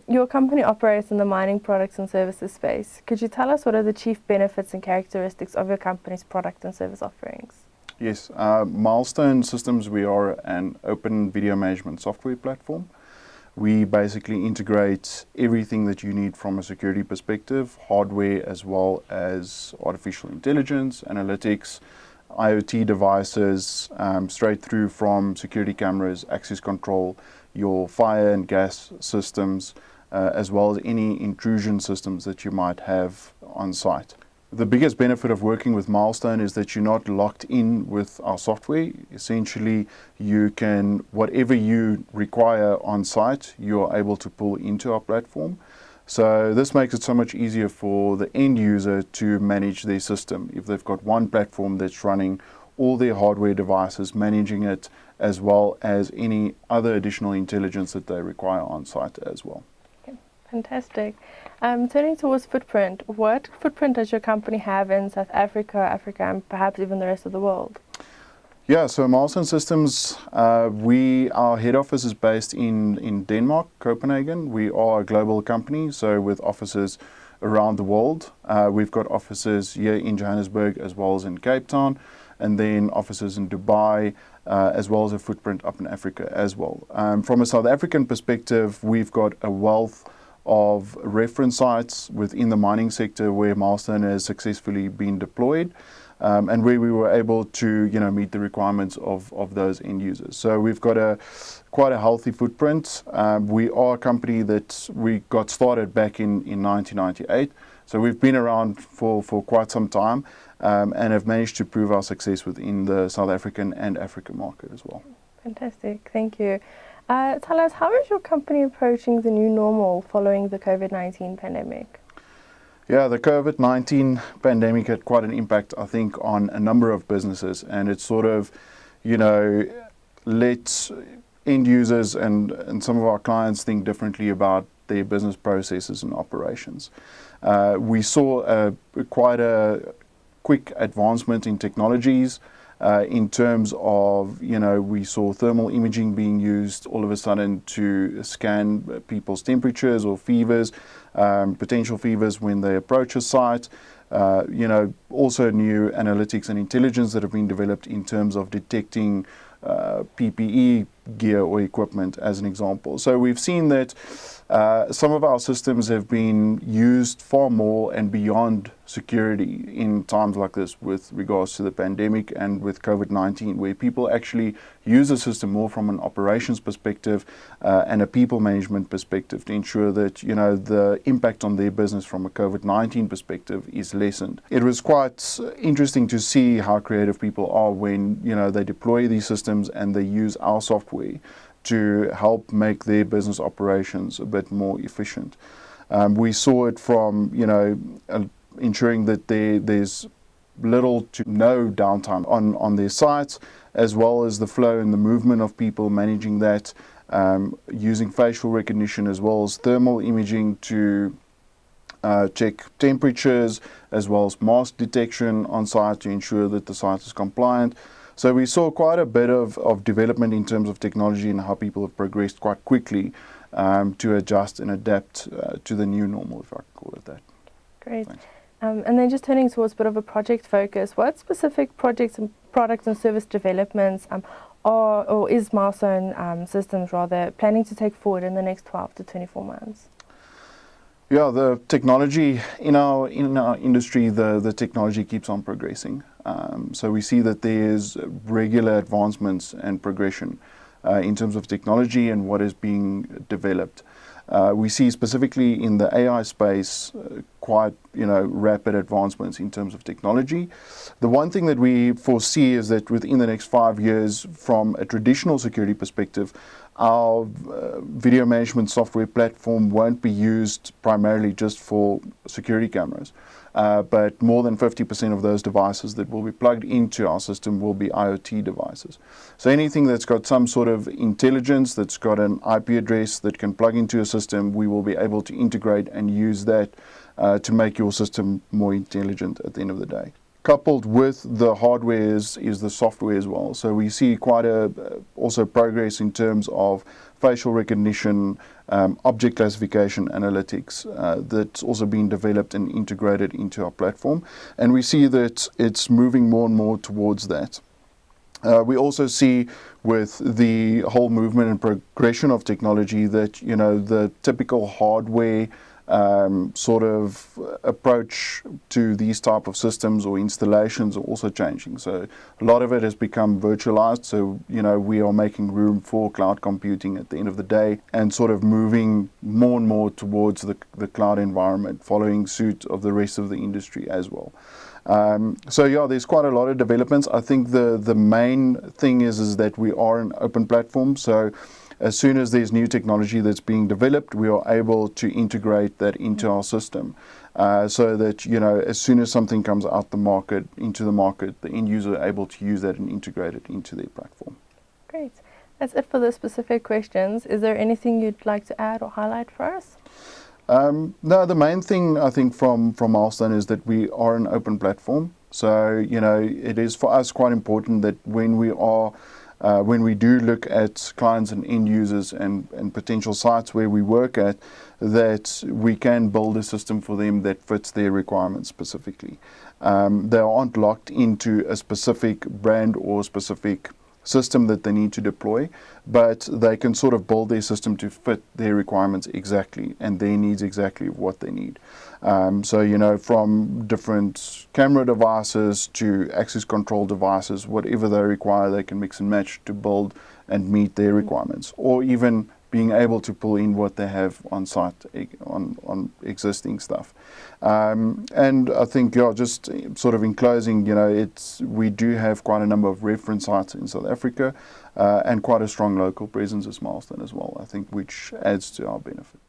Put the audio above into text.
Your company operates in the mining products and services space. Could you tell us what are the chief benefits and characteristics of your company's product and service offerings? Yes, Milestone Systems, we are an open video management software platform. We basically integrate everything that you need from a security perspective, hardware as well as artificial intelligence, analytics, IoT devices, straight through from security cameras, access control, your fire and gas systems, as well as any intrusion systems that you might have on site. The biggest benefit of working with Milestone is that you're not locked in with our software. Essentially, you can, whatever you require on site, you are able to pull into our platform. So this makes it so much easier for the end user to manage their system. If they've got one platform that's running all their hardware devices, managing it, as well as any other additional intelligence that they require on site as well. Okay, fantastic. Turning towards footprint, what footprint does your company have in South Africa, and perhaps even the rest of the world? Yeah, so Milestone Systems, our head office is based in Denmark, Copenhagen. We are a global company, so with offices around the world. We've got offices here in Johannesburg as well as in Cape Town, and then offices in Dubai, as well as a footprint up in Africa as well. From a South African perspective, we've got a wealth of reference sites within the mining sector where Milestone has successfully been deployed, and where we were able to meet the requirements of those end users. So we've got quite a healthy footprint. We are a company that we got started back in 1998, so we've been around for quite some time, and have managed to prove our success within the South African and African market as well. Fantastic, thank you. Tell us, how is your company approaching the new normal following the COVID-19 pandemic? Yeah, the COVID-19 pandemic had quite an impact, I think, on a number of businesses, and it sort of, let end users and some of our clients think differently about their business processes and operations. We saw quite a quick advancement in technologies. In terms of, we saw thermal imaging being used all of a sudden to scan people's temperatures or fevers, potential fevers when they approach a site. Also new analytics and intelligence that have been developed in terms of detecting PPE gear or equipment, as an example. So we've seen that some of our systems have been used far more and beyond security in times like this with regards to the pandemic and with COVID-19, where people actually use the system more from an operations perspective and a people management perspective to ensure that the impact on their business from a COVID-19 perspective is lessened. It was quite interesting to see how creative people are when they deploy these systems and they use our software to help make their business operations a bit more efficient. We saw it from ensuring that there's little to no downtime on their sites, as well as the flow and the movement of people, managing that, using facial recognition as well as thermal imaging to check temperatures, as well as mask detection on site to ensure that the site is compliant. So we saw quite a bit of development in terms of technology and how people have progressed quite quickly to adjust and adapt to the new normal, if I can call it that. Great. And then just turning towards a bit of a project focus, what specific projects and products and service developments or is Milestone Systems rather planning to take forward in the next 12 to 24 months? Yeah, the technology in our industry, the technology keeps on progressing. So we see that there's regular advancements and progression in terms of technology and what is being developed. We see specifically in the AI space quite rapid advancements in terms of technology. The one thing that we foresee is that within the next 5 years, from a traditional security perspective, our video management software platform won't be used primarily just for security cameras, but more than 50% of those devices that will be plugged into our system will be IoT devices. So anything that's got some sort of intelligence, that's got an IP address that can plug into a system, we will be able to integrate and use that to make your system more intelligent at the end of the day. coupled with the hardware is the software as well. So we see quite a also progress in terms of facial recognition, object classification analytics that's also been developed and integrated into our platform. And we see that it's moving more and more towards that. We also see with the whole movement and progression of technology that, you know, the typical hardware sort of approach to these type of systems or installations are also changing. So a lot of it has become virtualized. So, you know, we are making room for cloud computing at the end of the day and sort of moving more and more towards the cloud environment, following suit of the rest of the industry as well. So yeah, there's quite a lot of developments. I think the main thing is that we are an open platform. So as soon as there's new technology that's being developed, we are able to integrate that into our system, so that, you know, as soon as something comes out into the market, the end user are able to use that and integrate it into their platform. Great. That's it for the specific questions. Is there anything you'd like to add or highlight for us? No, the main thing I think from Milestone is that we are an open platform. So, you know, it is for us quite important that when we do look at clients and end users and potential sites where we work at, that we can build a system for them that fits their requirements specifically. They aren't locked into a specific brand or specific system that they need to deploy, but they can sort of build their system to fit their requirements exactly and their needs exactly what they need. So, you know, from different camera devices to access control devices, whatever they require, they can mix and match to build and meet their requirements, or even being able to pull in what they have on site on existing stuff. And I think, yeah, just sort of in closing, you know, we do have quite a number of reference sites in South Africa and quite a strong local presence as Milestone as well, I think, which adds to our benefit.